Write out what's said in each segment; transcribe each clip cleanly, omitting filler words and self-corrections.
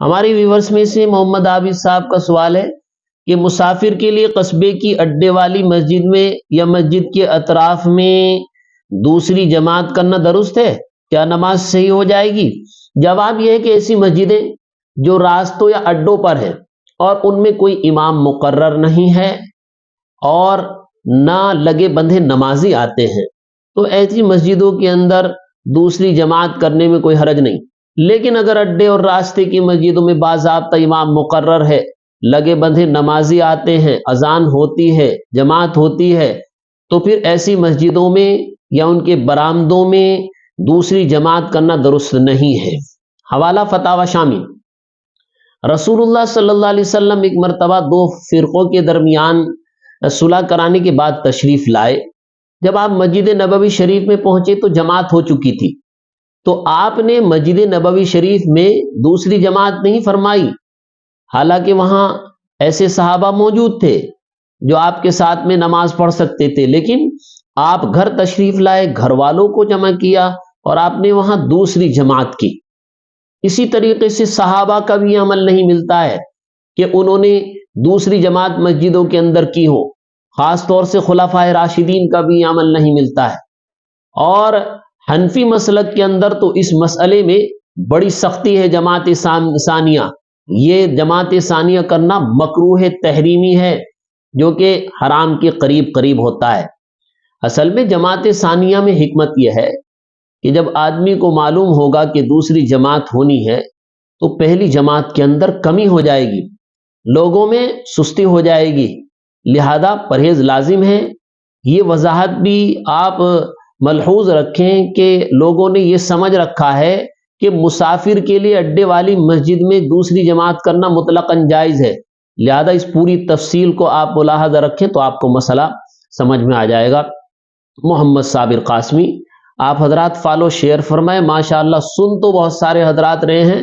ہماری ویورز میں سے محمد عابد صاحب کا سوال ہے کہ مسافر کے لیے قصبے کی اڈے والی مسجد میں یا مسجد کے اطراف میں دوسری جماعت کرنا درست ہے؟ کیا نماز صحیح ہو جائے گی؟ جواب یہ ہے کہ ایسی مسجدیں جو راستوں یا اڈوں پر ہیں اور ان میں کوئی امام مقرر نہیں ہے اور نہ لگے بندھے نمازی آتے ہیں، تو ایسی مسجدوں کے اندر دوسری جماعت کرنے میں کوئی حرج نہیں۔ لیکن اگر اڈے اور راستے کی مسجدوں میں باضابطہ امام مقرر ہے، لگے بندھے نمازی آتے ہیں، اذان ہوتی ہے، جماعت ہوتی ہے، تو پھر ایسی مسجدوں میں یا ان کے برآمدوں میں دوسری جماعت کرنا درست نہیں ہے۔ حوالہ فتاوی شامی۔ رسول اللہ صلی اللہ علیہ وسلم ایک مرتبہ دو فرقوں کے درمیان صلح کرانے کے بعد تشریف لائے۔ جب آپ مسجد نبوی شریف میں پہنچے تو جماعت ہو چکی تھی، تو آپ نے مسجد نبوی شریف میں دوسری جماعت نہیں فرمائی، حالانکہ وہاں ایسے صحابہ موجود تھے جو آپ کے ساتھ میں نماز پڑھ سکتے تھے، لیکن آپ گھر تشریف لائے، گھر والوں کو جمع کیا اور آپ نے وہاں دوسری جماعت کی۔ اسی طریقے سے صحابہ کا بھی عمل نہیں ملتا ہے کہ انہوں نے دوسری جماعت مسجدوں کے اندر کی ہو، خاص طور سے خلفائے راشدین کا بھی عمل نہیں ملتا ہے۔ اور حنفی مسلک کے اندر تو اس مسئلے میں بڑی سختی ہے، جماعت ثانیہ، یہ جماعت ثانیہ کرنا مکروہ تحریمی ہے، جو کہ حرام کے قریب قریب ہوتا ہے۔ اصل میں جماعت ثانیہ میں حکمت یہ ہے کہ جب آدمی کو معلوم ہوگا کہ دوسری جماعت ہونی ہے تو پہلی جماعت کے اندر کمی ہو جائے گی، لوگوں میں سستی ہو جائے گی، لہذا پرہیز لازم ہے۔ یہ وضاحت بھی آپ ملحوظ رکھیں کہ لوگوں نے یہ سمجھ رکھا ہے کہ مسافر کے لیے اڈے والی مسجد میں دوسری جماعت کرنا مطلقاً جائز ہے، لہذا اس پوری تفصیل کو آپ ملاحظہ رکھیں تو آپ کو مسئلہ سمجھ میں آ جائے گا۔ محمد صابر قاسمی، آپ حضرات فالو شیئر فرمائیں۔ ماشاءاللہ سن تو بہت سارے حضرات رہے ہیں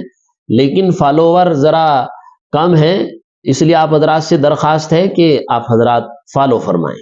لیکن فالوور ذرا کم ہیں، اس لیے آپ حضرات سے درخواست ہے کہ آپ حضرات فالو فرمائیں۔